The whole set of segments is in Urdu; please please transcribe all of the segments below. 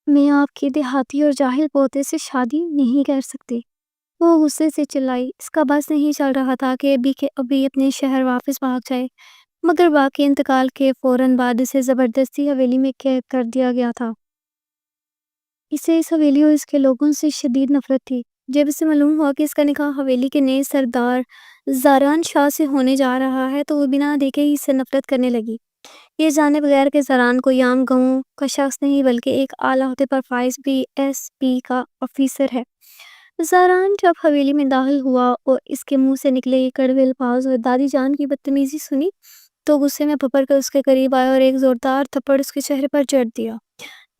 میں آپ کے دیہاتی اور جاہل پوتے سے شادی نہیں کر سکتی۔ وہ غصے سے چلائی۔ اس کا بس نہیں چل رہا تھا کہ ابھی اپنے شہر واپس بھاگ جائے، مگر باقی انتقال کے فوراً بعد اسے زبردستی حویلی میں قید کر دیا گیا تھا۔ اسے اس حویلی اور اس کے لوگوں سے شدید نفرت تھی۔ جب اسے معلوم ہوا کہ اس کا نکاح حویلی کے نئے سردار زاران شاہ سے ہونے جا رہا ہے تو وہ بنا دیکھے ہی اس سے نفرت کرنے لگی، یہ جانے بغیر کہ زاران کوئی عام گاؤں کا شخص نہیں بلکہ ایک اعلیٰ عہدے پر فائز BSP کا آفیسر ہے۔ زاران جب حویلی میں داخل ہوا اور اس کے منہ سے نکلے یہ کڑوے الفاظ اور دادی جان کی بدتمیزی سنی تو غصے میں پھپڑ کر اس کے قریب آیا اور ایک زوردار تھپڑ اس کے چہرے پر جڑ دیا۔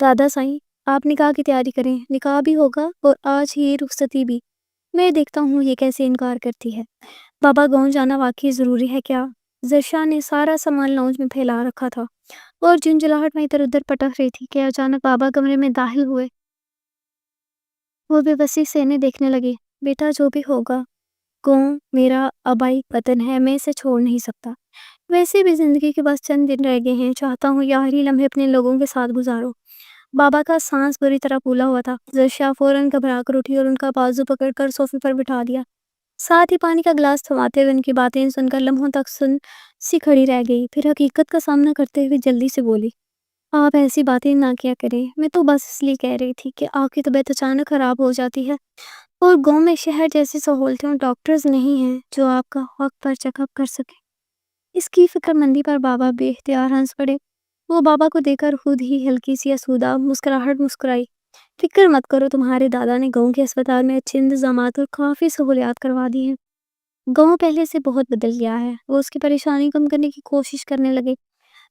دادا سائیں، آپ نکاح کی تیاری کریں، نکاح بھی ہوگا اور آج ہی رخصتی بھی۔ میں دیکھتا ہوں یہ کیسے انکار کرتی ہے۔ بابا گاؤں جانا واقعی ضروری ہے کیا؟ زرشا نے سارا سامان لاؤنج میں پھیلا رکھا تھا اور جنجلاہٹ میں ادھر ادھر پٹک رہی تھی کہ اچانک بابا کمرے میں داخل ہوئے۔ وہ بے بسی سے انہیں دیکھنے لگے۔ بیٹا، جو بھی ہوگا، گاؤں میرا آبائی وطن ہے، میں اسے چھوڑ نہیں سکتا۔ ویسے بھی زندگی کے بس چند دن رہ گئے ہیں، چاہتا ہوں یہ آخری لمحے اپنے لوگوں کے ساتھ گزارو۔ بابا کا سانس بری طرح پھولا ہوا تھا۔ زرشا فوراً گھبرا کر اٹھی اور ان کا بازو پکڑ کر صوفے پر بٹھا دیا، ساتھ ہی پانی کا گلاس تھماتے ہوئے ان کی باتیں سن کر لمحوں تک سن سی کھڑی رہ گئی، پھر حقیقت کا سامنا کرتے ہوئے جلدی سے بولی، آپ ایسی باتیں نہ کیا کریں، میں تو بس اس لیے کہہ رہی تھی کہ آپ کی طبیعت اچانک خراب ہو جاتی ہے اور گاؤں میں شہر جیسی سہولتیں اور ڈاکٹرز نہیں ہیں جو آپ کا وقت پر چیک اپ کر سکیں۔ اس کی فکر مندی پر بابا بے اختیار ہنس پڑے۔ وہ بابا کو دیکھ کر خود ہی ہلکی سی آسودہ مسکراہٹ مسکرائی۔ فکر مت کرو، تمہارے دادا نے گاؤں کے اسپتال میں اچھے انتظامات اور کافی سہولیات کروا دی ہیں۔ گاؤں پہلے سے بہت بدل گیا ہے۔ وہ اس کی پریشانی کم کرنے کی کوشش کرنے لگے۔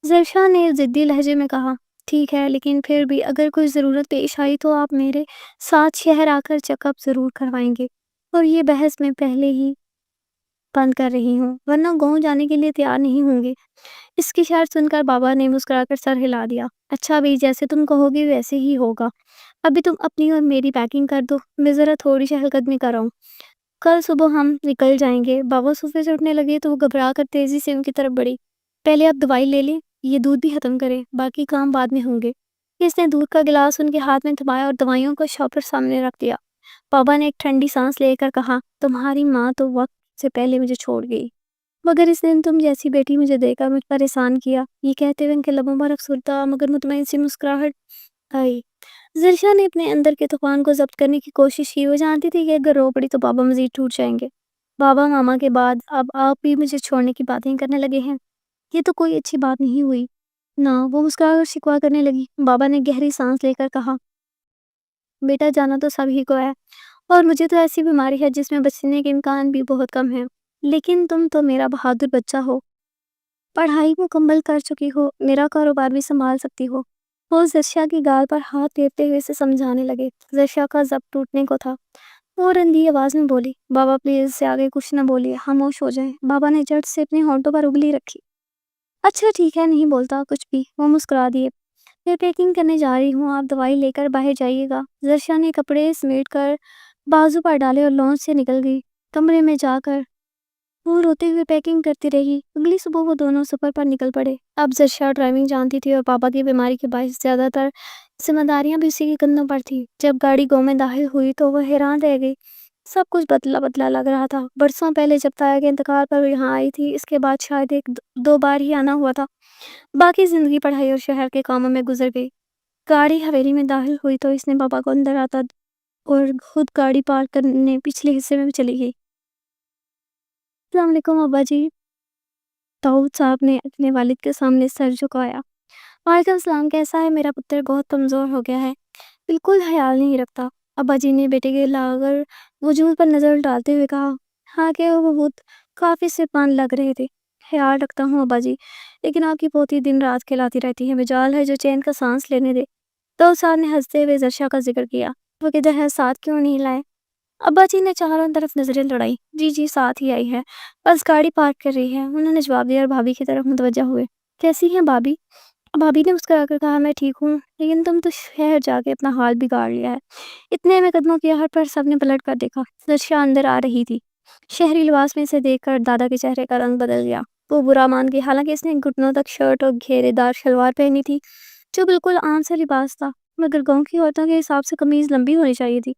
زرشا نے ضدی لہجے میں کہا، ٹھیک ہے، لیکن پھر بھی اگر کوئی ضرورت پیش آئی تو آپ میرے ساتھ شہر آ کر چیک اپ ضرور کروائیں گے، اور یہ بحث میں پہلے ہی بند کر رہی ہوں، ورنہ گاؤں جانے کے لیے تیار نہیں ہوں گے۔ اس کی شرط سن کر بابا نے مسکرا کر سر ہلا دیا۔ اچھا بھی، جیسے تم کہو گے ویسے ہی ہوگا۔ ابھی تم اپنی اور میری پیکنگ کر دو، میں ذرا تھوڑی چہل قدمی کر آؤں، کل صبح ہم نکل جائیں گے۔ بابا صوفے سے اٹھنے لگے تو وہ گھبرا کر تیزی سے ان کی طرف بڑھی۔ پہلے آپ دوائی لے لیں، یہ دودھ بھی ختم کریں، باقی کام بعد میں ہوں گے۔ اس نے دودھ کا گلاس ان کے ہاتھ میں تھمایا اور دوائیوں کا شاپر سامنے رکھ دیا۔ بابا نے ایک ٹھنڈی سانس لے کر کہا، تمہاری ماں تو وقت سے پہلے مجھے چھوڑ گئی، مگر اس دن تم جیسی بیٹی مجھے دے کر مجھ پر احسان کیا۔ یہ کہتے ہوئے ان کے لبوں پر افسردہ مگر مطمئن سی مسکراہٹ آئی۔ زرشا نے اپنے اندر کے طوفان کو ضبط کرنے کی کوشش کی۔ وہ جانتی تھی کہ اگر رو پڑی تو بابا مزید ٹوٹ جائیں گے۔ بابا، ماما کے بعد اب آپ بھی مجھے چھوڑنے کی باتیں کرنے لگے ہیں، یہ تو کوئی اچھی بات نہیں ہوئی نا۔ وہ مسکرا کر شکوہ کرنے لگی۔ بابا نے گہری سانس لے کر کہا، بیٹا، جانا تو سبھی کو ہے، اور مجھے تو ایسی بیماری ہے جس میں بچنے کے امکان بھی بہت کم ہیں، لیکن تم تو میرا بہادر بچہ ہو، پڑھائی مکمل کر چکی ہو، میرا کاروبار بھی سنبھال سکتی ہو۔ وہ زرشا کی گال پر ہاتھ پھیرتے ہوئے اسے سمجھانے لگے۔ زرشا کا ضبط ٹوٹنے کو تھا۔ وہ رندی آواز میں بولی، بابا پلیز اس سے آگے کچھ نہ بولیے، خاموش ہو جائیں۔ بابا نے جھٹ سے اپنے ہونٹوں پر انگلی رکھی۔ اچھا ٹھیک ہے، نہیں بولتا کچھ بھی۔ وہ مسکرا دیے۔ میں پیکنگ کرنے جا رہی ہوں، آپ دوائی لے کر باہر جائیے گا۔ زرشا نے کپڑے سمیٹ کر بازو پر ڈالے اور لانچ سے نکل گئی۔ کمرے میں جا کر وہ روتے ہوئے پیکنگ کرتی رہی۔ اگلی صبح وہ دونوں سفر پر نکل پڑے۔ اب زرشا ڈرائیونگ جانتی تھی اور پاپا کی بیماری کے باعث زیادہ تر ذمہ داریاں بھی اسی کے کندھوں پر تھی۔ جب گاڑی گاؤں میں داخل ہوئی تو وہ حیران رہ گئی۔ سب کچھ بدلا بدلا لگ رہا تھا۔ برسوں پہلے جب تایا کے انتقال پر وہ یہاں آئی تھی، اس کے بعد شاید ایک دو بار ہی آنا ہوا تھا۔ باقی زندگی پڑھائی اور شہر کے کاموں میں گزر گئی۔ گاڑی حویلی میں داخل ہوئی تو اس نے بابا کو اندر آتا اور خود گاڑی پارک کرنے پچھلے حصے میں چلی گئی۔ السلام علیکم ابا جی۔ داؤد صاحب نے اپنے والد کے سامنے سر جھکایا۔ وعلیکم السلام، کیسا ہے میرا پتر؟ بہت کمزور ہو گیا ہے، بالکل خیال نہیں رکھتا۔ ابا جی نے بیٹے کے لاغر وجود پر نظر ڈالتے ہوئے کہا، ہاں کہ وہ بہت کافی صحتمند لگ رہے تھے۔ خیال رکھتا ہوں ابا جی، لیکن آپ کی پوتی دن رات کھلاتی رہتی ہے، مجال ہے جو چین کا سانس لینے دے۔ داؤد صاحب نے ہنستے ہوئے زرشا کا ذکر کیا، وہ کدھر ہے، ساتھ کیوں نہیں لائے؟ ابا جی نے چاروں طرف نظریں لڑائی۔ جی ساتھ ہی آئی ہے، بس گاڑی پارک کر رہی ہے، انہوں نے جواب دیا اور بھابھی کی طرف متوجہ ہوئے۔ کیسی ہیں بھابھی؟ بھابھی نے مسکرا کر کہا، میں ٹھیک ہوں، لیکن تم تو شہر جا کے اپنا حال بگاڑ لیا ہے۔ اتنے میں قدموں کی آہٹ پر سب نے پلٹ کر دیکھا۔ زرشا اندر آ رہی تھی۔ شہری لباس میں اسے دیکھ کر دادا کے چہرے کا رنگ بدل گیا۔ وہ برا مان گئی، حالانکہ اس نے گھٹنوں تک شرٹ اور گھیرے دار شلوار پہنی تھی جو بالکل عام سے لباس تھا۔ مگر گاؤں کی عورتوں کے حساب سے قمیض لمبی ہونی چاہیے تھی۔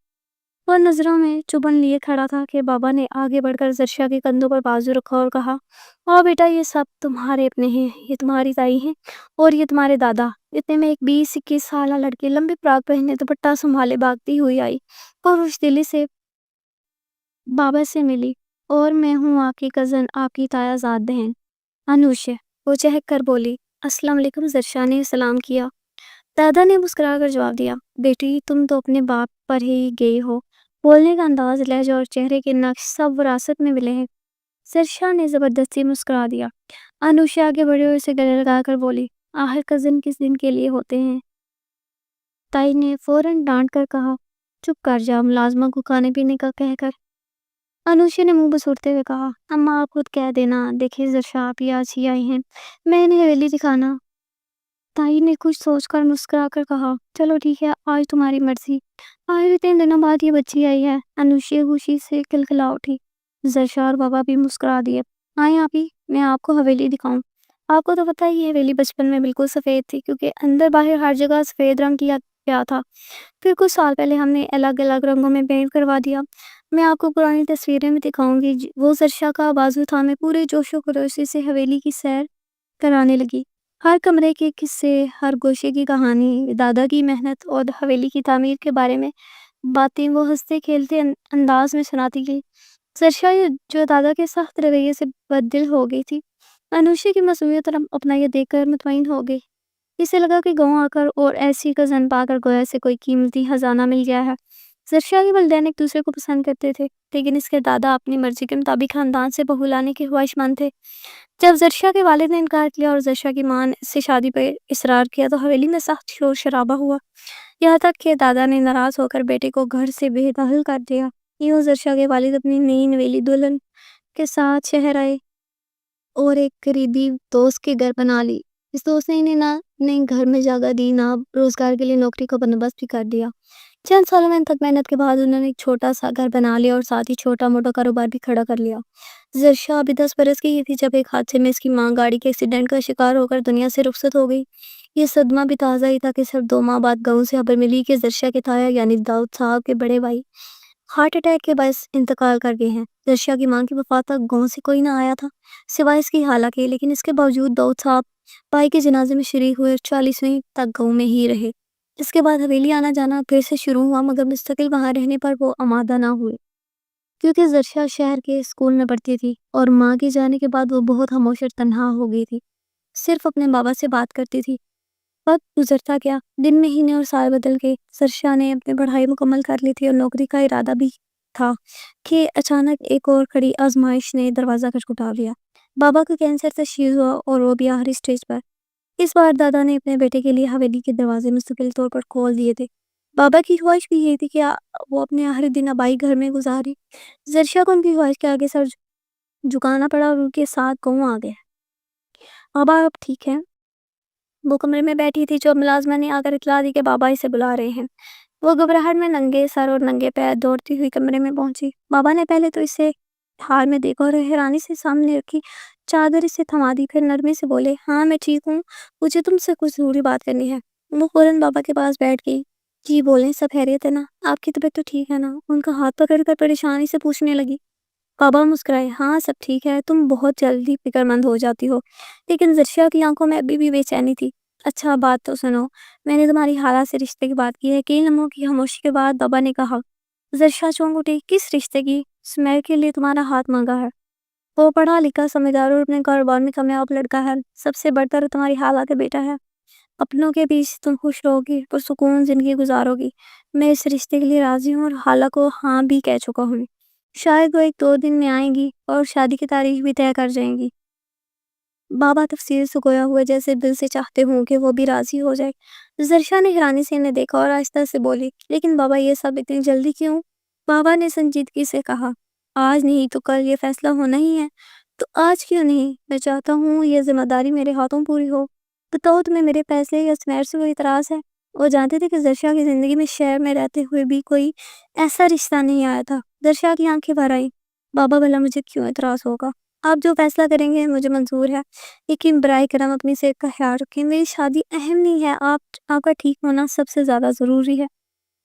وہ نظروں میں چبھن لیے کھڑا تھا کہ بابا نے آگے بڑھ کر زرشا کے کندھوں پر بازو رکھا اور کہا، اور بیٹا یہ سب تمہارے اپنے ہیں، یہ تمہاری تائی ہیں اور یہ تمہارے دادا۔ اتنے میں ایک 20-21 سالہ لڑکی لمبی فراک پہنے دوپٹہ سنبھالے بھاگتی ہوئی آئی اور خوش دلی سے بابا سے ملی، اور میں ہوں آپ کی کزن، آپ کی تایا زاد بہن انوش۔ وہ چہک کر بولی۔ السلام علیکم۔ زرشا نے سلام کیا۔ دادا نے مسکرا کر جواب دیا، بیٹی تم تو اپنے باپ پر ہی گئی ہو، بولنے کا انداز، لہجہ اور چہرے کے نقش سب وراثت میں ملے ہیں۔ زرشا نے زبردستی مسکرا دیا۔ انوشا آگے بڑھی اور اسے گلے لگا کر بولی، آخر کزن کس دن کے لیے ہوتے ہیں؟ تائی نے فوراً ڈانٹ کر کہا، چپ کر جا، ملازمہ کو کھانے پینے کا کہہ کر۔ انوشا نے منہ بسوڑتے ہوئے کہا، اماں آپ خود کہہ دینا، دیکھیں زرشا آپ ہی آج ہی آئی ہیں، میں انہیں حویلی دکھانا۔ تائی نے کچھ سوچ کر مسکرا کر کہا، چلو ٹھیک ہے، آج تمہاری مرضی۔ آج اتنے دنوں بعد یہ بچی آئی ہے۔ انوشا خوشی سے کھلکھلا اٹھی۔ زرشا اور بابا بھی مسکرا دیے۔ آئیں آپ ہی، میں آپ کو حویلی دکھاؤں۔ آپ کو تو پتہ ہی ہے حویلی بچپن میں بالکل سفید تھی، کیونکہ اندر باہر ہر جگہ سفید رنگ کیا گیا تھا۔ پھر کچھ سال پہلے ہم نے الگ الگ رنگوں میں پینٹ کروا دیا۔ میں آپ کو پرانی تصویریں بھی دکھاؤں گی۔ وہ زرشا کا بازو تھامے پورے جوش و خروش سے حویلی کی سیر کرانے لگی۔ ہر کمرے کے قصے، ہر گوشے کی کہانی، دادا کی محنت اور حویلی کی تعمیر کے بارے میں باتیں وہ ہنستے کھیلتے انداز میں سناتی گئی۔ زرشا جو دادا کے سخت رویے سے بددل ہو گئی تھی، انوشا کی معصومیت اور اپنا یہ دیکھ کر مطمئن ہو گئی۔ اسے لگا کہ گاؤں آ کر اور ایسی کزن پا کر گویا سے کوئی قیمتی خزانہ مل گیا ہے۔ زرشا کے والدین ایک دوسرے کو پسند کرتے تھے، لیکن اس کے دادا اپنی مرضی کے مطابق خاندان سے بہو لانے کے خواہش مند تھے۔ جب زرشا کے والد نے انکار کیا اور زرشا کی ماں سے شادی پر اصرار کیا تو حویلی میں سخت شور شرابہ ہوا، یہاں تک کہ دادا نے ناراض ہو کر بیٹے کو گھر سے بے دخل کر دیا۔ یوں زرشا کے والد اپنی نئی نویلی دلہن کے ساتھ شہر آئے اور ایک قریبی دوست کے گھر بنا لی۔ اس دوست نے انہیں نہ نئے گھر میں جگہ دی، نہ روزگار کے لیے نوکری کا بندوبست بھی کر دیا۔ چند سالوں میں تک محنت کے بعد انہوں نے ایک چھوٹا سا گھر بنا لیا اور ساتھ ہی چھوٹا موٹا کاروبار بھی کھڑا کر لیا۔ زرشا ابھی 10 برس کی ہی تھی جب ایک حادثے میں اس کی ماں گاڑی کے ایکسیڈنٹ کا شکار ہو کر دنیا سے رخصت ہو گئی۔ یہ صدمہ بھی تازہ ہی تھا کہ صرف 2 ماہ بعد گاؤں سے خبر ملی کہ زرشا کے تایا یعنی داؤد صاحب کے بڑے بھائی ہارٹ اٹیک کے باعث انتقال کر گئے ہیں۔ زرشا کی ماں کی وفات تک گاؤں سے کوئی نہ آیا تھا سوائے اس کی خالہ کے، لیکن اس کے باوجود داؤد صاحب بھائی کے جنازے میں شریک ہوئے اور 40ویں تک گاؤں میں ہی رہے۔ اس کے بعد حویلی آنا جانا پھر سے شروع ہوا، مگر مستقل وہاں رہنے پر وہ آمادہ نہ ہوئے، کیونکہ زرشا شہر کے اسکول میں پڑھتی تھی اور ماں کے جانے کے بعد وہ بہت خاموش اور تنہا ہو گئی تھی، صرف اپنے بابا سے بات کرتی تھی۔ وقت گزرتا گیا، دن مہینے اور سال بدل گئے۔ زرشا نے اپنی پڑھائی مکمل کر لی تھی اور نوکری کا ارادہ بھی تھا کہ اچانک ایک اور کڑی آزمائش نے دروازہ کھٹکھٹا لیا۔ بابا کو کینسر تشخیص ہوا اور وہ بھی آخری سٹیج پر۔ اس بار دادا نے اپنے بیٹے کے لیے حویلی کے دروازے مستقل طور پر کھول دیے تھے۔ بابا کی خواہش بھی یہ تھی کہ وہ اپنے آخری دن آبائی گھر میں گزارے۔ زرشا کو ان کی خواہش کے آگے سر جھکانا پڑا اور ان کے ساتھ گاؤں آ گیا۔ بابا اب ٹھیک ہے۔ وہ کمرے میں بیٹھی تھی جو ملازمہ نے آ کر اطلاع دی کہ بابا اسے بلا رہے ہیں۔ وہ گھبراہٹ میں ننگے سر اور ننگے پیر دوڑتی ہوئی کمرے میں پہنچی۔ بابا نے پہلے تو اسے حال میں دیکھا اور حیرانی سے سامنے رکھی چادر اسے تھما دی، پھر نرمی سے بولے، ہاں میں ٹھیک ہوں، مجھے تم سے کچھ ضروری بات کرنی ہے۔ وہ فوراً بابا کے پاس بیٹھ گئی۔ جی بولیں، سب خیریت ہے نا؟ آپ کی طبیعت تو ٹھیک ہے نا؟ ان کا ہاتھ پکڑ کر پریشانی سے پوچھنے لگی۔ بابا مسکرائے، ہاں سب ٹھیک ہے، تم بہت جلدی فکر مند ہو جاتی ہو۔ لیکن زرشا کی آنکھوں میں ابھی بھی بے چینی تھی۔ اچھا بات تو سنو، میں نے تمہاری خالہ سے رشتے کی بات کی ہے۔ کئی لمحوں کی خاموشی کے بعد بابا نے کہا۔ زرشا چونک اٹھی، کس رشتے کی؟ سمیر کے لیے تمہارا ہاتھ مانگا ہے۔ وہ پڑھا لکھا، سمجھدار اور اپنے کاروبار میں کامیاب لڑکا ہے، سب سے بڑھ کر تمہاری خالہ کا بیٹا ہے۔ اپنوں کے بیچ تم خوش رہو گی، پرسکون زندگی گزارو گی۔ میں اس رشتے کے لیے راضی ہوں اور خالہ کو ہاں بھی کہہ چکا ہوں۔ شاید وہ 1-2 دن میں آئیں گی اور شادی کی تاریخ بھی طے کر جائیں گی۔ بابا تفصیل سے گویا ہوئے جیسے دل سے چاہتے ہوں کہ وہ بھی راضی ہو جائے۔ زرشا نے حیرانی سے انہیں دیکھا اور آہستہ سے بولی، لیکن بابا یہ سب اتنی جلدی کیوں؟ بابا نے سنجیدگی سے کہا، آج نہیں تو کل یہ فیصلہ ہونا ہی ہے۔ تو آج کیوں نہیں؟ میں چاہتا ہوں یہ ذمہ داری میرے ہاتھوں پوری ہو۔ بتاؤ تمہیں میرے پیسے یا سمیر سے کوئی اعتراض ہے؟ وہ جانتے تھے کہ زرشا کی زندگی میں شہر میں رہتے ہوئے بھی کوئی ایسا رشتہ نہیں آیا تھا۔ زرشا کی آنکھیں بھر آئیں۔ بابا بھلا مجھے کیوں اعتراض ہوگا؟ آپ جو فیصلہ کریں گے مجھے منظور ہے، لیکن برائے کرم اپنی صحت کا خیال رکھیں، میری شادی اہم نہیں ہے، آپ کا ٹھیک ہونا سب سے زیادہ ضروری ہے۔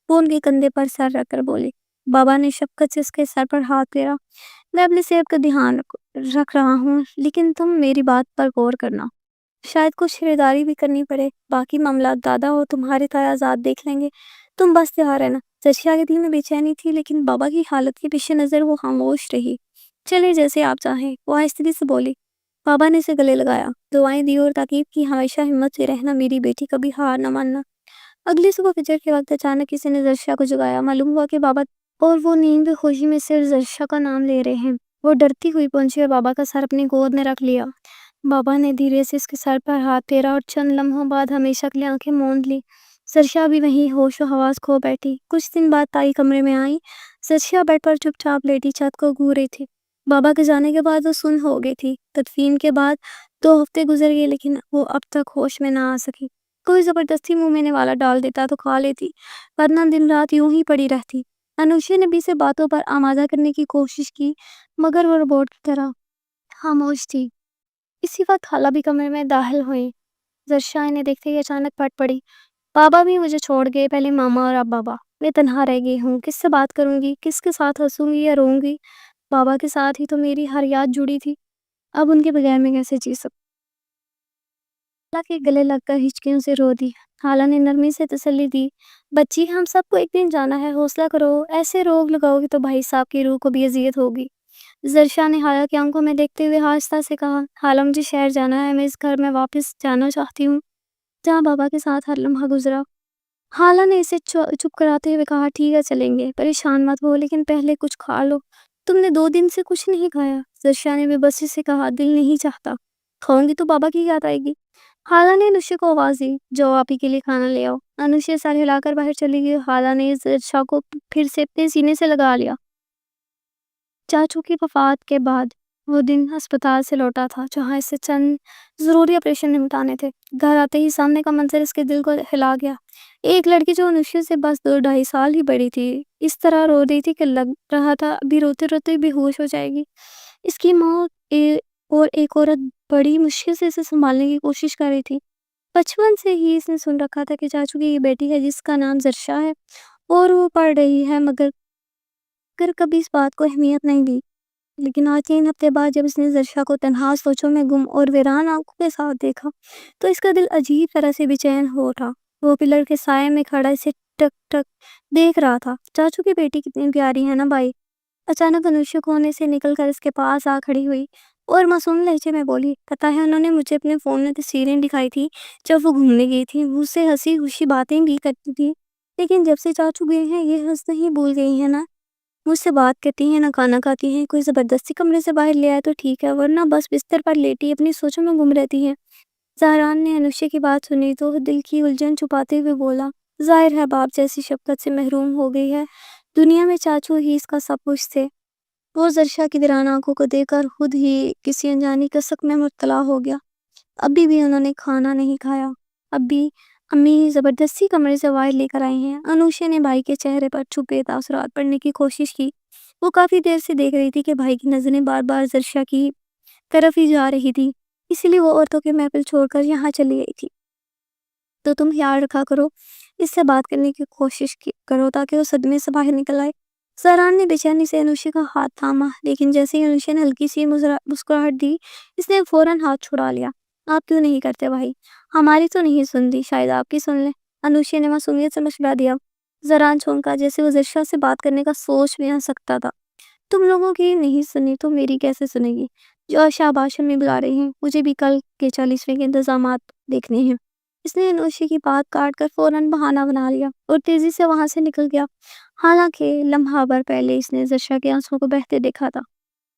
وہ ان کے کندھے پر سر رکھ کر بولی۔ بابا نے شفقت سے اس کے سر پر ہاتھ پھیرا۔ میں اپنی صحت کا دھیان رکھ رہا ہوں، لیکن تم میری بات پر غور کرنا، شاید کچھ خریداری بھی کرنی پڑے، باقی معاملات دادا اور تمہارے تایا زاد دیکھ لیں گے، تم بس تیار رہنا۔ زرشیا کے دل میں بے چینی تھی، لیکن بابا کی حالت کے پیش نظر وہ خاموش رہی۔ چلے جیسے آپ چاہیں، وہ آہستگی سے بولی۔ بابا نے اسے گلے لگایا، دعائیں دی اور تاکید کی، ہمیشہ ہمت سے رہنا میری بیٹی، کبھی ہار نہ ماننا۔ اگلی صبح فجر کے وقت اچانک کسی نے زرشیا کو جگایا۔ معلوم ہوا کہ بابا اور وہ نیند میں خوشی میں صرف زرشیا کا نام لے رہے ہیں۔ وہ ڈرتی ہوئی پہنچی اور بابا کا سر اپنی گود میں رکھ لیا۔ بابا نے دھیرے سے اس کے سر پر ہاتھ پھیرا اور چند لمحوں بعد ہمیشہ کے لیے آنکھیں موند لی۔ زرشیا بھی وہیں ہوش و حواس کھو بیٹھی۔ کچھ دن بعد تائی کمرے میں آئی۔ زرشیا بیڈ پر چپ چاپ لیٹی چھت کو گھور رہی تھی۔ بابا کے جانے کے بعد وہ سن ہو گئی تھی۔ تدفین کے بعد 2 ہفتے گزر گئے، لیکن وہ اب تک ہوش میں نہ آ سکی۔ کوئی زبردستی منہ میں نوالا ڈال دیتا تو کھا لیتی، ورنہ دن رات یوں ہی پڑی رہتی۔ انوشیا نے بھی سے باتوں پر آمادہ کرنے کی کوشش کی، مگر وہ روبوٹ کی طرح خاموش تھی۔ اسی وقت خالہ بھی کمرے میں داخل ہوئی۔ زرشیا انہیں دیکھتے ہی اچانک پھٹ پڑی۔ بابا بھی مجھے چھوڑ گئے، پہلے ماما اور اب بابا۔ میں تنہا رہ گئی ہوں، کس سے بات کروں گی، کس کے ساتھ ہنسوں گی یا روں گی؟ بابا کے ساتھ ہی تو میری ہر یاد جڑی تھی، اب ان کے بغیر میں کیسے جی سکتی؟ خالہ کے گلے لگ کر ہچکیوں سے رو دی۔ خالہ نے نرمی سے تسلی دی، بچی ہم سب کو ایک دن جانا ہے، حوصلہ کرو، ایسے روگ لگاؤ گی تو بھائی صاحب کی روح کو بھی اذیت ہوگی۔ زرشیا نے خالہ کی آنکھوں میں دیکھتے ہوئے آہستہ سے کہا، خالہ مجھے شہر جانا ہے، میں اس گھر میں واپس جانا چاہتی ہوں جہاں بابا کے ساتھ ہر لمحہ گزرا۔ خالہ نے اسے چپ کراتے ہوئے کہا، ٹھیک ہے چلیں گے، پریشان مت ہو، لیکن پہلے کچھ کھا لو، تم نے 2 دن سے کچھ نہیں کھایا۔ زرشیا نے بے بسی سے کہا، دل نہیں چاہتا، کھاؤں گی تو بابا کی یاد آئے گی۔ خالہ نے انوشیا کو آواز دی، جو آپ ہی کے لیے کھانا لے آؤ۔ انوشیا سر ہلا کر باہر چلی گئی۔ خالہ نے زرشیا کو پھر سے اپنے سینے سے لگا لیا۔ چاچو کی وفات کے بعد وہ دن ہسپتال سے لوٹا تھا، جہاں اس سے چند ضروری آپریشن نمٹانے تھے۔ گھر آتے ہی سامنے کا منظر اس کے دل کو ہلا گیا۔ ایک لڑکی جو انوشیا سے بس 2-2.5 سال ہی بڑی تھی، اس طرح رو رہی تھی کہ لگ رہا تھا ابھی روتے روتے بھی ہوش ہو جائے گی۔ اس کی ماں اور ایک عورت بڑی مشکل سے اسے سنبھالنے کی کوشش کر رہی تھی۔ بچپن سے ہی اس نے سن رکھا تھا کہ چاچو کی یہ بیٹی ہے جس کا نام زرشا ہے اور وہ پڑھ رہی ہے، مگر کبھی اس بات کو اہمیت نہیں دی۔ لیکن آج 3 ہفتے بعد جب اس نے زرشا کو تنہا سوچوں میں گم اور ویران آنکھوں کے ساتھ دیکھا تو اس کا دل عجیب طرح سے بے چین ہو اٹھا۔ وہ پلر کے سائے میں کھڑا اسے ٹک ٹک دیکھ رہا تھا۔ چاچو کی بیٹی کتنی پیاری ہے نا بھائی؟ اچانک انوشیا کونے سے نکل کر اس کے پاس آ کھڑی ہوئی اور معصوم لہجے میں بولی، پتہ ہے انہوں نے مجھے اپنے فون میں تصویریں دکھائی تھی جب وہ گھومنے گئی تھی، مجھ سے ہنسی خوشی باتیں بھی کرتی تھی، لیکن جب سے چاچو گئے ہیں یہ ہنس نہیں بھول گئی ہیں نا، مجھ سے بات کرتی ہیں نہ کھانا کھاتی ہیں، کوئی زبردستی کمرے سے باہر لے آئے تو ٹھیک ہے، ورنہ بس بستر پر لیٹی اپنی سوچوں میں گم رہتی ہیں۔ زہران نے انوشیا کی بات سنی تو دل کی الجھن چھپاتے ہوئے بولا، ظاہر ہے باپ جیسی شفقت سے محروم ہو گئی ہے، دنیا میں چاچو ہی اس کا سب کچھ تھے۔ وہ زرشا کی ویران آنکھوں کو دیکھ کر خود ہی کسی انجانی کسک میں مبتلا ہو گیا۔ ابھی بھی انہوں نے کھانا نہیں کھایا، اب بھی امی زبردستی کمرے سے باہر لے کر آئی ہیں۔ انوشیا نے بھائی کے چہرے پر چھپے تاثرات پڑھنے کی کوشش کی۔ وہ کافی دیر سے دیکھ رہی تھی کہ بھائی کی نظریں بار بار زرشا کی طرف ہی جا رہی تھی، اسی لیے وہ عورتوں کے محفل چھوڑ کر یہاں چلی گئی تھی۔ تو تم خیال رکھا کرو، اس سے بات کرنے کی کوشش کرو تاکہ وہ صدمے سے باہر نکل آئے۔ زہران نے بے چینی سے انوشیا کا ہاتھ تھاما، لیکن جیسے ہی انوشیا نے ہلکی سی مسکراہٹ دی، اس نے فوراً ہاتھ چھڑا لیا۔ آپ کیوں نہیں کرتے بھائی؟ ہماری تو نہیں سنتی، شاید آپ کی سن لیں، انوشیا نے معصومیت سے مشورہ دیا۔ زہران چونکا، جیسے وہ زرشا سے بات کرنے کا سوچ بھی نہ سکتا تھا۔ تم لوگوں کی نہیں سنی تو میری کیسے سنے گی؟ جو شاباش امی بلا رہی ہیں، مجھے بھی کل کے 40ویں کے انتظامات دیکھنے ہیں۔ اس نے انوشیا کی بات کاٹ کر فوراً بہانہ بنا لیا اور تیزی سے وہاں سے نکل گیا، حالانکہ لمحہ بھر پہلے اس نے زرشا کے آنسوں کو بہتے دیکھا تھا۔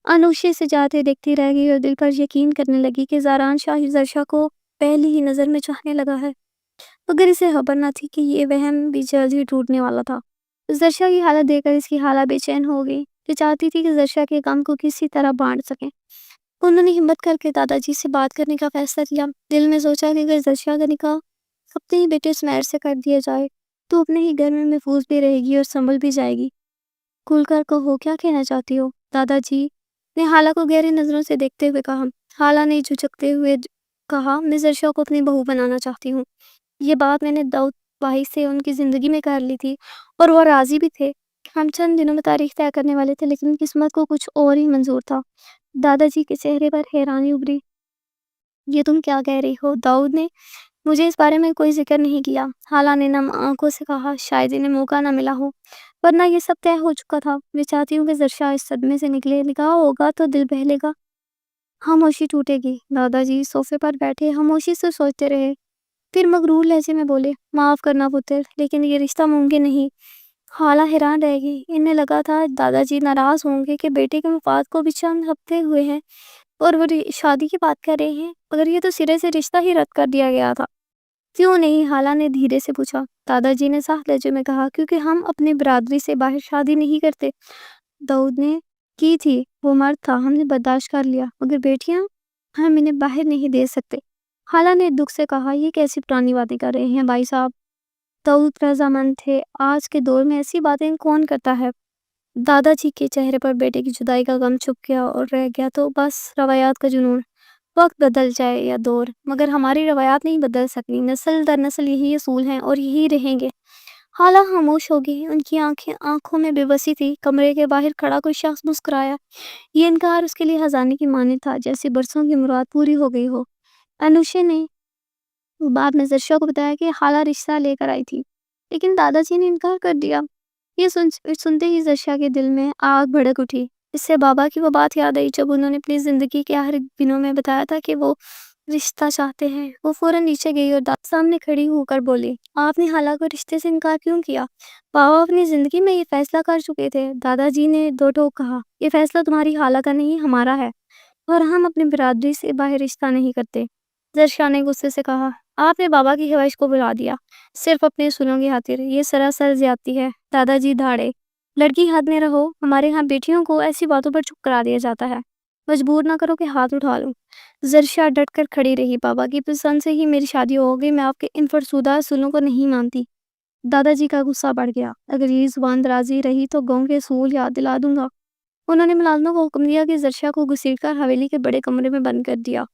انوشیا سے جاتے دیکھتی رہ گئی اور دل پر یقین کرنے لگی کہ زہران شاہ زرشا کو پہلی ہی نظر میں چاہنے لگا ہے، مگر اسے خبر نہ تھی کہ یہ وہم بھی جلد ہی ٹوٹنے والا تھا۔ زرشا کی حالت دیکھ کر اس کی خالہ بے چین ہو گئی، جو چاہتی تھی کہ زرشا کے غم کو کسی طرح بانٹ سکیں۔ انہوں نے ہمت کر کے دادا جی سے بات کرنے کا فیصلہ کیا۔ دل میں سوچا کہ اگر زرشا کا نکاح اپنے ہی بیٹے سمیر سے کر دیا جائے تو اپنے ہی گھر میں محفوظ بھی رہے گی اور سنبھل بھی جائے گی۔ کھل کر کہو، کیا کہنا چاہتی ہو دادا جی؟ نے حالہ کو گہری نظروں سے دیکھتے ہوئے کہا۔ حالہ نے جھجکتے ہوئے کہا، میں زرشا کو اپنی بہو بنانا چاہتی ہوں۔ یہ بات میں نے داؤد بھائی سے ان کی زندگی میں کر لی تھی اور وہ راضی بھی تھے۔ ہم چند دنوں میں تاریخ طے کرنے والے تھے، لیکن قسمت کو کچھ اور ہی منظور تھا۔ دادا جی کے چہرے پر حیرانی ابھری۔ یہ تم کیا کہہ رہی ہو؟ داؤد نے مجھے اس بارے میں کوئی ذکر نہیں کیا، حالہ نے نم آنکھوں سے کہا۔ شاید انہیں موقع نہ ملا ہو، ورنہ یہ سب طے ہو چکا تھا۔ میں چاہتی ہوں کہ زرشا اس صدمے سے نکلے، نکاح ہوگا تو دل بہلے گا، خاموشی ٹوٹے گی۔ دادا جی صوفے پر بیٹھے خاموشی سے سوچتے رہے، پھر مغرور لہجے میں بولے، معاف کرنا پتر، لیکن یہ رشتہ ممکن نہیں۔ حالہ حیران رہ گئی۔ انہیں لگا تھا دادا جی ناراض ہوں گے کہ بیٹے کے مفاد کو بھی چند ہفتے ہوئے ہیں اور وہ شادی کی بات کر رہے ہیں، مگر یہ تو سرے سے رشتہ ہی رد کر دیا گیا تھا۔ کیوں نہیں؟ حالہ نے دھیرے سے پوچھا۔ دادا جی نے صاف لہجے میں کہا، کیونکہ ہم اپنی برادری سے باہر شادی نہیں کرتے۔ داؤد نے کی تھی، وہ مرد تھا، ہم نے برداشت کر لیا، مگر بیٹیاں ہم انہیں باہر نہیں دے سکتے۔ حالہ نے دکھ سے کہا، یہ کیسی پرانی باتیں کر رہے ہیں بھائی صاحب؟ داؤد رضامند تھے، آج کے دور میں ایسی باتیں کون کرتا ہے؟ دادا جی کے چہرے پر بیٹے کی جدائی کا غم چھپ گیا اور رہ گیا تو بس روایات کا جنون۔ وقت بدل جائے یا دور، مگر ہماری روایات نہیں بدل سکتی۔ نسل در نسل یہی اصول ہیں اور یہی رہیں گے۔ حالہ خاموش ہو گئی، ان کی آنکھوں میں بے بسی تھی۔ کمرے کے باہر کھڑا کوئی شخص مسکرایا۔ یہ انکار اس کے لیے خزانے کی مانند تھا، جیسے برسوں کی مراد پوری ہو گئی ہو۔ انوشے نے بعد میں زرشا کو بتایا کہ حالہ رشتہ لے کر آئی تھی، لیکن دادا جی نے انکار کر دیا۔ یہ سنتے ہی زرشا کے دل میں آگ بھڑک اٹھی۔ اس سے بابا کی وہ بات یاد آئی جب انہوں نے اپنی زندگی کے آخری دنوں میں بتایا تھا کہ وہ رشتہ چاہتے ہیں۔ وہ فوراً نیچے گئی اور دادا سامنے کھڑی ہو کر بولی، آپ نے حالہ کو رشتے سے انکار کیوں کیا؟ بابا اپنی زندگی میں یہ فیصلہ کر چکے تھے۔ دادا جی نے دو ٹوک کہا، یہ فیصلہ تمہاری حالہ کا نہیں، ہمارا ہے، اور ہم اپنی برادری سے باہر رشتہ نہیں کرتے۔ زرشا نے غصے سے کہا، آپ نے بابا کی خواہش کو بلا دیا، صرف اپنے سنوں کی خاطر۔ یہ سراسر زیادتی ہے۔ دادا جی دھاڑے، لڑکی حد میں رہو، ہمارے ہاں بیٹیوں کو ایسی باتوں پر چپ کرا دیا جاتا ہے۔ مجبور نہ کرو کہ ہاتھ اٹھا لوں۔ زرشا ڈٹ کر کھڑی رہی، بابا کی پسند سے ہی میری شادی ہوگی، میں آپ کے ان فرسودہ اصولوں کو نہیں مانتی۔ دادا جی کا غصہ بڑھ گیا، اگر یہ زبان درازی رہی تو گاؤں کے اصول یاد دلا دوں گا۔ انہوں نے ملازموں کو حکم دیا کہ زرشا کو گھسیٹ کر حویلی کے بڑے کمرے میں بند کر دیا۔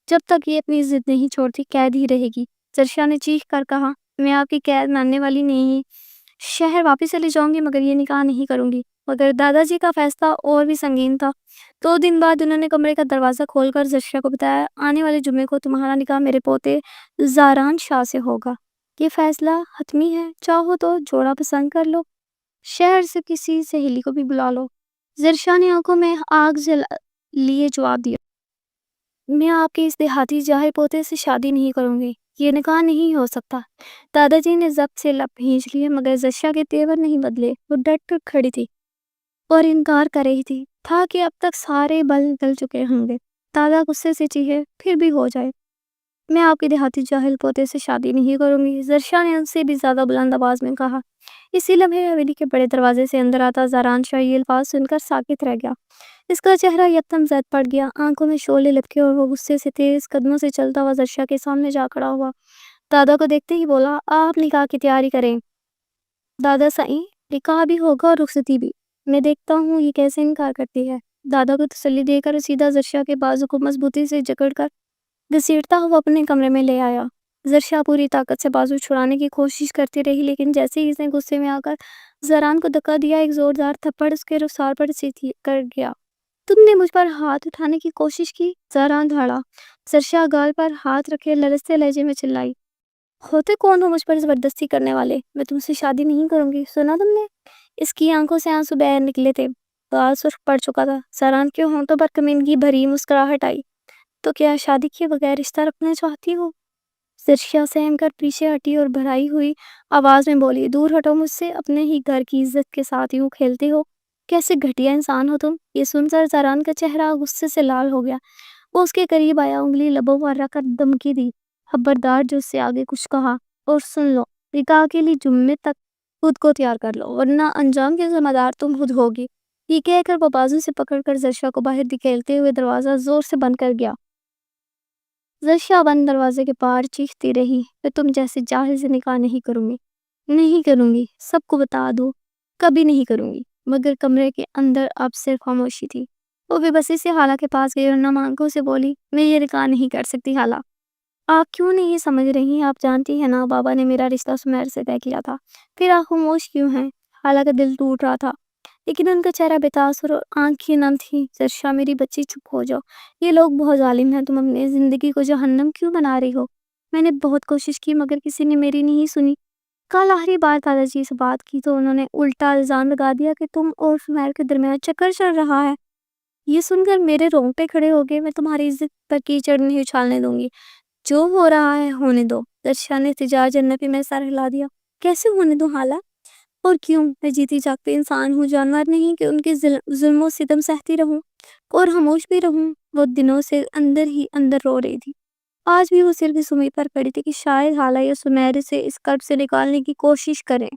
جب تک یہ اپنی ضد نہیں چھوڑتی، قید ہی رہے گی۔ زرشا نے چیخ کر کہا، میں آپ کی قید ماننے والی نہیں، شہر واپس چلی جاؤں گی، مگر یہ نکاح نہیں کروں گی۔ مگر دادا جی کا فیصلہ اور بھی سنگین تھا۔ 2 دن بعد انہوں نے کمرے کا دروازہ کھول کر زرشا کو بتایا، آنے والے جمعے کو تمہارا نکاح میرے پوتے زاران شاہ سے ہوگا۔ یہ فیصلہ حتمی ہے، چاہو تو جوڑا پسند کر لو، شہر سے کسی سہیلی کو بھی بلا لو۔ زرشا نے آنکھوں میں آگ لیے جواب دیا، میں آپ کے اس دیہاتی جاہل پوتے سے شادی نہیں کروں گی، یہ نکاح نہیں ہو سکتا۔ دادا جی نے ضبط سے لب بھینچ لیے، مگر زرشا کے تیور نہیں بدلے۔ وہ ڈٹ کر کھڑی تھی اور انکار کر رہی تھی تھا کہ اب تک سارے بل نکل چکے ہوں گے۔ دادا غصے سے چیخے، پھر بھی ہو جائے، میں آپ کے دیہاتی جاہل پوتے سے شادی نہیں کروں گی۔ زرشا نے ان سے بھی زیادہ بلند آواز میں کہا۔ اسی لمحے حویلی کے بڑے دروازے سے اندر آتا زاران شاہ یہ الفاظ سن کر ساکت رہ گیا۔ اس کا چہرہ یکدم زرد پڑ گیا، آنکھوں میں شعلے لٹکے اور وہ غصے سے تیز قدموں سے چلتا ہوا زرشا کے سامنے جا کھڑا ہوا۔ دادا کو دیکھتے ہی بولا، آپ نکاح کی تیاری کریں۔ دادا سائیں، نکاح بھی ہوگا اور رخصتی بھی، میں دیکھتا ہوں یہ کیسے انکار کرتی ہے۔ دادا کو تسلی دے کر سیدھا زرشا کے بازو کو مضبوطی سے جکڑ کر گھسیٹتا ہوا اپنے کمرے میں لے آیا۔ زرشا پوری طاقت سے بازو چھڑانے کی کوشش کرتی رہی، لیکن جیسے ہی اس نے غصے میں آ کر زاران کو دھکا دیا، ایک زوردار تھپڑ اس کے رخسار پر سیدھی کر گیا۔ تم نے مجھ پر ہاتھ اٹھانے کی کوشش کی؟ زاران دھاڑا۔ زرشا گال پر ہاتھ رکھے لرزتے لہجے میں چلائی، ہوتے کون ہو مجھ پر زبردستی کرنے والے؟ میں تم سے شادی نہیں کروں گی، سنا تم نے؟ اس کی آنکھوں سے آنسو بہہ نکلے تھے، گال سرخ پڑ چکا تھا۔ زاران کے ہونٹوں پر کمینگی بھری مسکراہٹ آئی۔ تو کیا شادی کیے بغیر رشتہ رکھنا چاہتی ہو؟ زرشا سہم کر پیچھے ہٹی اور بھرائی ہوئی آواز میں بولی، دور ہٹو مجھ سے، اپنے ہی گھر کی عزت کے ساتھ یوں کھیلتے ہو؟ کیسے گھٹیا انسان ہو تم۔ یہ سن کر زاران کا چہرہ غصے سے لال ہو گیا۔ وہ اس کے قریب آیا، انگلی لبوں پر رکھ کر دھمکی دی، خبردار جو اس سے آگے کچھ کہا اور سن لو، نکاح کے لیے جمعے تک خود کو تیار کر لو، ورنہ انجام کے ذمہ دار تم خود ہوگی۔ یہ کہہ کر وہ بازو سے پکڑ کر زرشا کو باہر دھکیلتے ہوئے دروازہ زور سے بند کر گیا۔ زرشا بند دروازے کے باہر چیختی رہی، میں تم جیسے جاہل سے نکاح نہیں کروں گی، نہیں کروں گی، سب کو بتا دو، کبھی نہیں کروں گی۔ مگر کمرے کے اندر اب صرف خاموشی تھی۔ وہ بے بسی سے خالہ کے پاس گئی اور نم آنکھوں سے بولی، میں یہ نکاح نہیں کر سکتی خالہ۔ آپ کیوں نہیں یہ سمجھ رہی؟ آپ جانتی ہیں نا بابا نے میرا رشتہ سمیر سے طے کیا تھا، پھر آپ خاموش کیوں ہیں؟ خالہ کا دل ٹوٹ رہا تھا لیکن ان کا چہرہ بے تاثر اور آنکھیں نم تھی۔ زرشا میری بچی چپ ہو جاؤ، یہ لوگ بہت ظالم ہیں، تم اپنی زندگی کو جہنم کیوں بنا رہی ہو؟ میں نے بہت کوشش کی مگر کسی نے میری نہیں سنی۔ کل آخری بار دادا جی سے بات کی تو انہوں نے الٹا الزام لگا دیا کہ تم اور سمیر کے درمیان چکر چل رہا ہے۔ یہ سن کر میرے رونگٹے کھڑے ہو گئے۔ میں تمہاری عزت پر کیچڑ نہیں اچھالنے دوں گی، جو ہو رہا ہے ہونے دو۔ درشا نے تجار جنتی میں سر ہلا دیا۔ کیسے ہونے دو حالہ؟ اور کیوں؟ میں جیتی جاگتی انسان ہوں، جانور نہیں کہ ان کے ظلم و ستم سہتی رہوں اور خاموش بھی رہوں۔ وہ دنوں سے اندر ہی اندر رو رہی تھی۔ آج بھی وہ صرف اس امید پر پڑی تھی کہ شاید حالہ یا سمیر سے اس کرب سے نکالنے کی کوشش کریں۔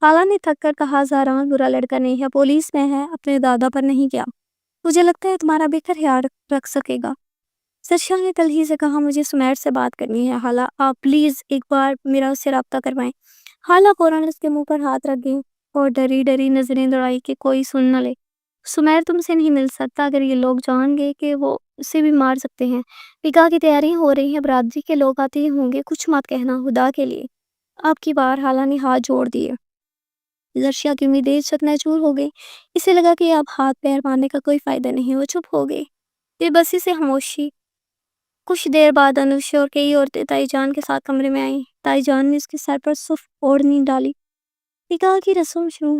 حالہ نے تھک کر کہا، زہران برا لڑکا نہیں ہے، پولیس میں ہے، اپنے دادا پر نہیں کیا، مجھے لگتا ہے تمہارا بہتر خیال رکھ سکے گا۔ زرشا نے تلخی سے کہا، مجھے سمیر سے بات کرنی ہے حالہ، آپ پلیز ایک بار میرا اس سے رابطہ کروائیں۔ حالہ فوراً اس کے منہ پر ہاتھ رکھ گئی اور ڈری ڈری نظریں دوڑائی کہ کوئی سن نہ لے۔ سمیر تم سے نہیں مل سکتا، اگر یہ لوگ جان گئے کہ وہ اسے بھی مار سکتے ہیں۔ نکاح کی تیاری ہو رہی ہے، برادری کے لوگ آتے ہی ہوں گے، کچھ مت کہنا خدا کے لیے۔ آپ کی بار حالہ نے ہاتھ جوڑ دیے۔ زرشا کی امیدیں چکنا چور ہو گئی۔ اسے لگا کہ اب ہاتھ پیر مارنے کا کوئی فائدہ نہیں، وہ چپ ہو گئی۔ بے بسی سے خاموشی۔ کچھ دیر بعد انوشی اور کئی عورتیں تائی جان کے ساتھ کمرے میں آئیں۔ تائی جان نے اس کے سر پر صف اوڑھنی ڈالی۔ نکاح کی رسم شروع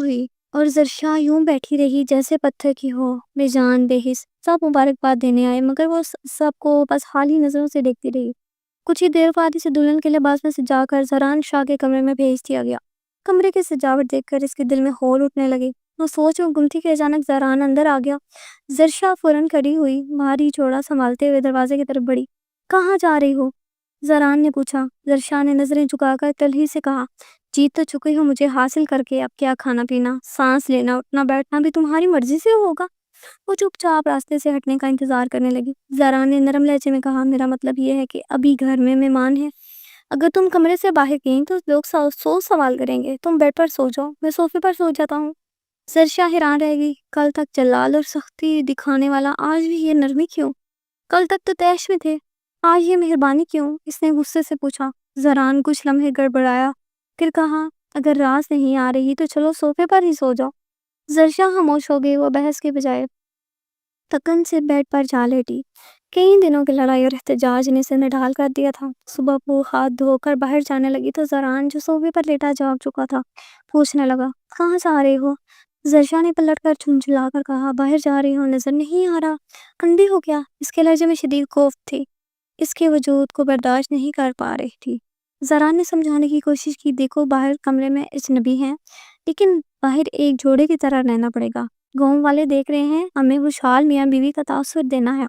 ہوئی اور زرشا یوں بیٹھی رہی جیسے پتھر کی ہو، بے جان بے حس۔ سب مبارکباد دینے آئے مگر وہ سب کو بس خالی نظروں سے دیکھتی رہی۔ کچھ ہی دیر بعد اسے دلہن کے لباس میں سجا کر زران شاہ کے کمرے میں بھیج دیا گیا۔ کمرے کی سجاوٹ دیکھ کر اس کے دل میں ہول اٹھنے لگے۔ وہ سوچ میں گم تھی کہ اچانک زران اندر آ گیا۔ زرشا فوراً کھڑی ہوئی، بھاری جوڑا سنبھالتے ہوئے دروازے کی طرف بڑھی۔ کہاں جا رہی ہو؟ زران نے پوچھا۔ زرشا نے نظریں جھکا کر تلخی سے کہا، جیت تو چکی ہو مجھے حاصل کر کے، اب کیا کھانا پینا، سانس لینا اٹھنا بیٹھنا بھی تمہاری مرضی سے ہوگا۔ وہ چپ چاپ راستے سے ہٹنے کا انتظار کرنے لگی۔ زران نے نرم لہجے میں کہا، میرا مطلب یہ ہے کہ ابھی گھر میں مہمان ہیں، اگر تم کمرے سے باہر گئیں تو لوگ سو سوال کریں گے، تم بیڈ پر سو جاؤ، میں صوفے پر سو جاتا ہوں۔ زرشا حیران رہ گئی، کل تک جلال اور سختی دکھانے والا آج بھی یہ نرمی کیوں؟ کل تک تو تیش میں تھے، آج یہ مہربانی کیوں؟ اس نے غصے سے پوچھا۔ زران کچھ لمحے گڑبڑایا، پھر کہا، اگر راز نہیں آ رہی تو چلو صوفے پر ہی سو جاؤ۔ زرشا خاموش ہو گئی۔ وہ بحث کے بجائے تکن سے بیڈ پر جا لیٹی۔ کئی دنوں کی لڑائی اور احتجاج نے اسے نڈھال کر دیا تھا۔ صبح وہ ہاتھ دھو کر باہر جانے لگی تو زران جو صوفے پر لیٹا جاگ چکا تھا پوچھنے لگا، کہاں جا رہے ہو؟ زرشا نے پلٹ کر جھنجھلا کر کہا، باہر جا رہی ہوں، نظر نہیں آ رہا؟ اندھی ہو کیا؟ اس کے لہجے میں شدید خوف تھی، اس کے وجود کو برداشت نہیں کر پا رہی تھی۔ زران نے سمجھانے کی کوشش کی، دیکھو باہر کمرے میں اجنبی ہیں لیکن باہر ایک جوڑے کی طرح رہنا پڑے گا، گاؤں والے دیکھ رہے ہیں، ہمیں خوشحال میاں بیوی کا تاثر دینا ہے۔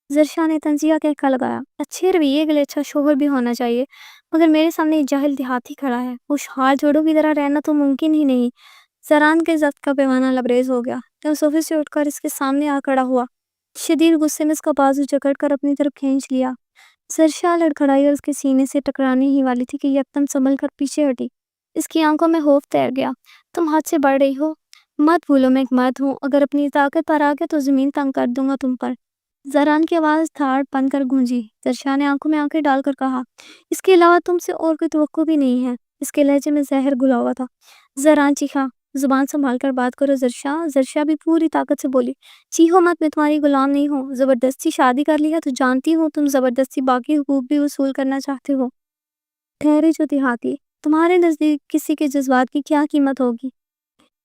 زرشا نے طنزیہ کہہ لگایا، اچھے رویے کے لیے اچھا شوہر بھی ہونا چاہیے، مگر میرے سامنے ایک جاہل دیہاتی کھڑا ہے، خوشحال جوڑوں کی طرح رہنا تو ممکن ہی نہیں۔ زران کے ضبط کا پیمانہ لبریز ہو گیا۔ وہ صوفے سے اٹھ کر اس کے سامنے آ کھڑا ہوا، شدید غصے میں اس کا بازو جکڑ کر اپنی طرف کھینچ لیا۔ زرشا لڑکھڑائی اور اس کے سینے سے ٹکرانے ہی والی تھی کہ یکدم سنبھل کر پیچھے ہٹی۔ اس کی آنکھوں میں خوف تیر گیا۔ تم حد سے بڑھ رہی ہو، مت بھولو میں ایک مرد ہوں، اگر اپنی طاقت پر آ گئے تو زمین تنگ کر دوں گا تم پر۔ زران کی آواز دھاڑ بن کر گونجی۔ زرشا نے آنکھوں میں آنکھیں ڈال کر کہا، اس کے علاوہ تم سے اور کوئی توقع بھی نہیں ہے۔ اس کے لہجے میں زہر گھلا ہوا تھا۔ زران چیخا، زبان سنبھال کر بات کرو زرشا۔ زرشا بھی پوری طاقت سے بولی، چیخو مت، میں تمہاری غلام نہیں ہوں، زبردستی شادی کر لی ہے تو جانتی ہوں تم زبردستی باقی حقوق بھی وصول کرنا چاہتے ہو۔ ٹھہرے جو دیہاتی، تمہارے نزدیک کسی کے جذبات کی کیا قیمت ہوگی؟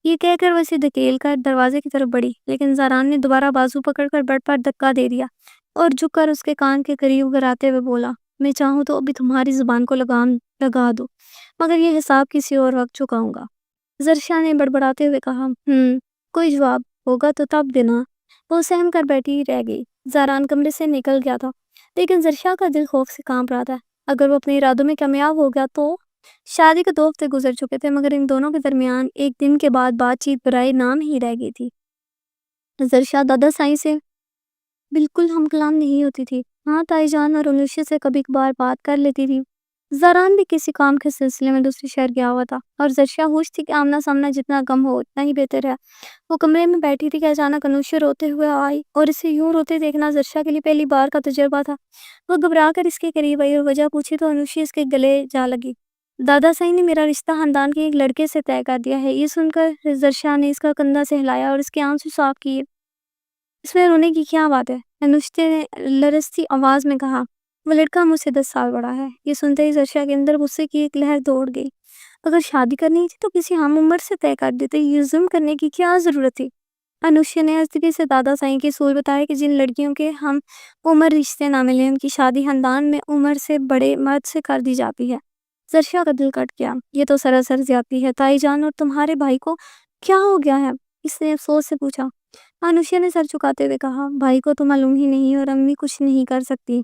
یہ کہہ کر وہ اسے دھکیل کر دروازے کی طرف بڑھی، لیکن زران نے دوبارہ بازو پکڑ کر بیڈ پر دھکا دے دیا اور جھک کر اس کے کان کے قریب گراتے ہوئے بولا، میں چاہوں تو ابھی تمہاری زبان کو لگام لگا دوں، مگر یہ حساب کسی اور وقت چکاؤں گا۔ زرشا نے بڑبڑاتے ہوئے کہا، کوئی جواب ہوگا تو تب دینا۔ وہ سہم کر بیٹھی رہ گئی۔ زران کمرے سے نکل گیا تھا لیکن زرشا کا دل خوف سے کانپ رہا تھا۔ اگر وہ اپنے ارادوں میں کامیاب ہو گیا تو شادی کے 2 ہفتے گزر چکے تھے مگر ان دونوں کے درمیان ایک دن کے بعد بات چیت برائے نام ہی رہ گئی تھی۔ زرشا دادا سائیں سے بالکل ہم کلام نہیں ہوتی تھی، ہاں تائی جان اور انوشی سے کبھی کبھار بات کر لیتی تھی زاران بھی کسی کام کے سلسلے میں دوسرے شہر گیا ہوا تھا اور زرشا ہوش تھی کہ آمنا سامنا جتنا کم ہو اتنا ہی بہتر ہے۔ وہ کمرے میں بیٹھی تھی کہ اچانک انوشی روتے ہوئے آئی اور اسے یوں روتے دیکھنا زرشا کے لیے پہلی بار کا تجربہ تھا۔ وہ گھبرا کر اس کے قریب آئی اور وجہ پوچھی تو انوشی اس کے گلے جا لگی۔ دادا سائی نے میرا رشتہ خاندان کے ایک لڑکے سے طے کر دیا ہے۔ یہ سن کر زرشا نے اس کا کندھا سے ہلایا اور اس کے آنسو صاف کیے۔ اس میں رونے کی کیا بات ہے؟ انوشی نے لرزتی آواز میں کہا۔ وہ لڑکا مجھ سے 10 سال بڑا ہے۔ یہ سنتے ہی زرشا کے اندر غصے کی ایک لہر دوڑ گئی۔ اگر شادی کرنی تھی تو کسی ہم عمر سے طے کر دیتے، یہ ظلم کرنے کی کیا ضرورت تھی؟ انوشی نے ہستگی سے دادا سائی کے اصول بتایا کہ جن لڑکیوں کے ہم عمر رشتے نہ ملے ان کی شادی خاندان میں عمر سے بڑے مرد سے کر دی جاتی ہے۔ زرشا کا دل کٹ گیا۔ یہ تو سراسر زیادتی ہے تائی جان، اور تمہارے بھائی کو کیا ہو گیا ہے؟ اس نے افسوس سے پوچھا۔ انوشیا نے سر جھکاتے ہوئے کہا، بھائی کو تو معلوم ہی نہیں اور امی کچھ نہیں کر سکتی۔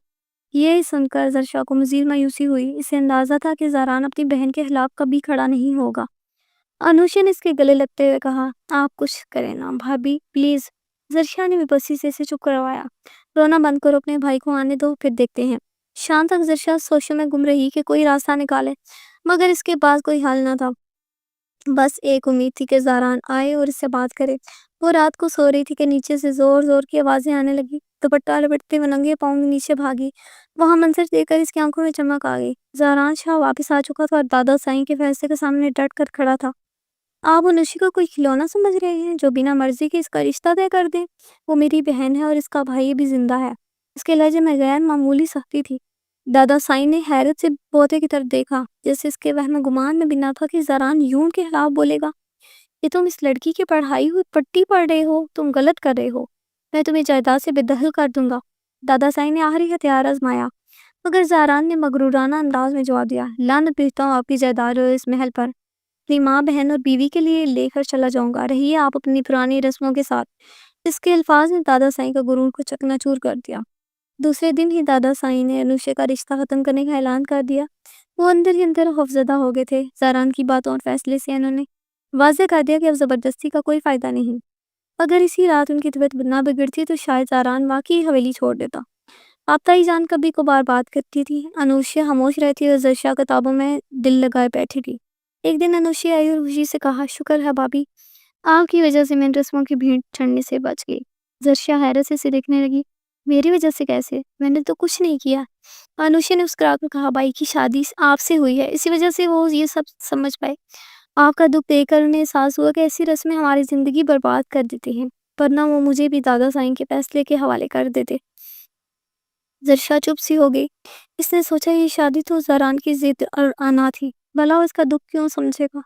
یہ سن کر زرشا کو مزید مایوسی ہوئی۔ اسے اندازہ تھا کہ زاران اپنی بہن کے خلاف کبھی کھڑا نہیں ہوگا۔ انوشیا نے اس کے گلے لگتے ہوئے کہا، آپ کچھ کریں نا بھابھی پلیز۔ زرشا نے بپسی سے اسے چپ کروایا۔ رونا بند کرو، اپنے بھائی کو آنے دو، پھر دیکھتے ہیں۔ شام تک زرشا سوچوں میں گم رہی کہ کوئی راستہ نکالے، مگر اس کے پاس کوئی حل نہ تھا۔ بس ایک امید تھی کہ زاران آئے اور اس سے بات کرے۔ وہ رات کو سو رہی تھی کہ نیچے سے زور زور کی آوازیں آنے لگی۔ دوپٹہ لپٹتے وہ ننگے پاؤں نیچے بھاگی۔ وہاں منظر دیکھ کر اس کی آنکھوں میں چمک آ گئی۔ زاران شاہ واپس آ چکا تھا اور دادا سائی کے فیصلے کے سامنے ڈٹ کر کھڑا تھا۔ آپ انوشی کو کوئی کھلونا سمجھ رہے ہیں جو بنا مرضی کے اس کا رشتہ طے کر دیں؟ وہ میری بہن ہے اور اس کا بھائی بھی زندہ ہے۔ اس کے لہجے میں غیر معمولی سختی تھی۔ دادا سائی نے حیرت سے پوتے کی طرف دیکھا، جیسے اس کے وہم گمان میں بھی نہ تھا کہ زاران یوں کے خلاف بولے گا۔ یہ تم اس لڑکی کی پڑھائی ہوئی پٹی پڑھ رہے ہو، تم غلط کر رہے ہو، میں تمہیں جائیداد سے بے دخل کر دوں گا۔ دادا سائی نے آخری ہتھیار آزمایا، مگر زاران نے مغرورانہ انداز میں جواب دیا، لعنت بھیجتا ہوں آپ کی جائیداد اور اس محل پر، اپنی ماں بہن اور بیوی کے لیے لے کر چلا جاؤں گا، رہیے آپ اپنی پرانی رسموں کے ساتھ۔ اس کے الفاظ نے دادا سائی کا غرور کو چکنا چور کر دیا۔ دوسرے دن ہی دادا سائی نے انوشے کا رشتہ ختم کرنے کا اعلان کر دیا۔ وہ اندر ہی اندر خوفزدہ ہو گئے تھے۔ زاران کی باتوں اور فیصلے سے انہوں نے واضح کر دیا کہ اب زبردستی کا کوئی فائدہ نہیں۔ اگر اسی رات ان کی طبیعت نہ بگڑتی تو شاید زاران واقعی حویلی چھوڑ دیتا۔ آپ تائی جان کبھی کبھار بات کرتی تھی۔ انوشیا خاموش رہتی اور زرشا کتابوں میں دل لگائے بیٹھی تھی۔ ایک دن انوشیا آئی اور خوشی سے کہا، شکر ہے بھابھی، آپ کی وجہ سے میں ان رسموں کی بھیڑ چڑھنے سے بچ گئی۔ زرشا حیرت سے اسے دیکھنے لگی، میری وجہ سے کیسے؟ میں نے تو کچھ نہیں کیا۔ انوشیا نے اس رات کو کہا، بھائی کی شادی آپ سے ہوئی ہے، اسی وجہ سے وہ یہ سب سمجھ پائے۔ آپ کا دکھ دیکھ کر انہیں احساس ہوا کہ ایسی رسمیں ہماری زندگی برباد کر دیتی ہیں، ورنہ وہ مجھے بھی دادا سائی کے فیصلے کے حوالے کر دیتے۔ زرشا چپ سی ہو گئی۔ اس نے سوچا یہ شادی تو زاران کی ضد اور آنا تھی، بھلا اس کا دکھ کیوں سمجھے گا؟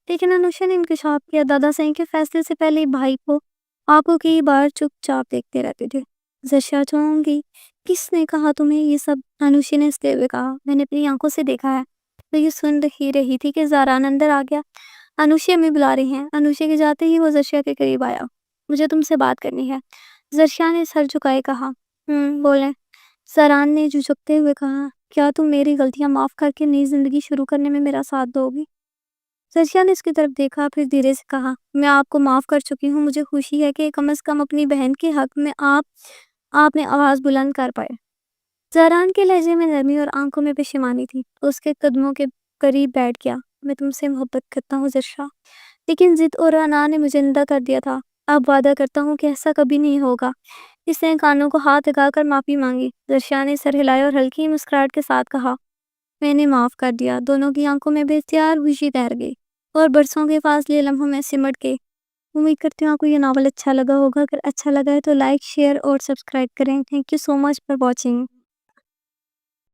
لیکن انوشیا نے انکشاف کیا، دادا سائی کے فیصلے سے پہلے بھائی کو آپ کو کئی بار چپ چاپ دیکھتے رہتے تھے۔ زرشا چونک گئی، کس نے کہا تمہیں یہ سب؟ انوشیا نے ہنستے ہوئے کہا، میں نے اپنی آنکھوں سے دیکھا ہے۔ تو یہ سن رہی تھی کہ زاران اندر آ گیا۔ انوشیا میں بلا رہی ہیں۔ انوشیا کے جاتے ہی وہ زرشا کے قریب آیا، مجھے تم سے بات کرنی ہے۔ زرشا نے سر جھکائے کہا، بولیں۔ زاران نے جھکتے ہوئے کہا، کیا تم میری غلطیاں معاف کر کے نئی زندگی شروع کرنے میں میرا ساتھ دو گی؟ زرشا نے اس کی طرف دیکھا، پھر دھیرے سے کہا، میں آپ کو معاف کر چکی ہوں۔ مجھے خوشی ہے کہ کم از کم اپنی بہن کے حق میں آپ نے آواز بلند کر پائے۔ زاران کے لہجے میں نرمی اور آنکھوں میں پشیمانی تھی۔ اس کے قدموں کے قریب بیٹھ گیا، میں تم سے محبت کرتا ہوں زرشا، لیکن ضد اور انا نے مجھے اندھا کر دیا تھا۔ اب وعدہ کرتا ہوں کہ ایسا کبھی نہیں ہوگا۔ اس نے کانوں کو ہاتھ لگا کر معافی مانگی۔ زرشا نے سر ہلایا اور ہلکی مسکراہٹ کے ساتھ کہا، میں نے معاف کر دیا۔ دونوں کی آنکھوں میں بے اختیار خوشی تیر گئی اور برسوں کے فاصلے لمحوں میں سمٹ گئے۔ امید کرتی ہوں آپ کو یہ ناول اچھا لگا ہوگا۔ اگر اچھا لگا ہے تو لائک، شیئر اور سبسکرائب کریں۔ Thank you so much for watching.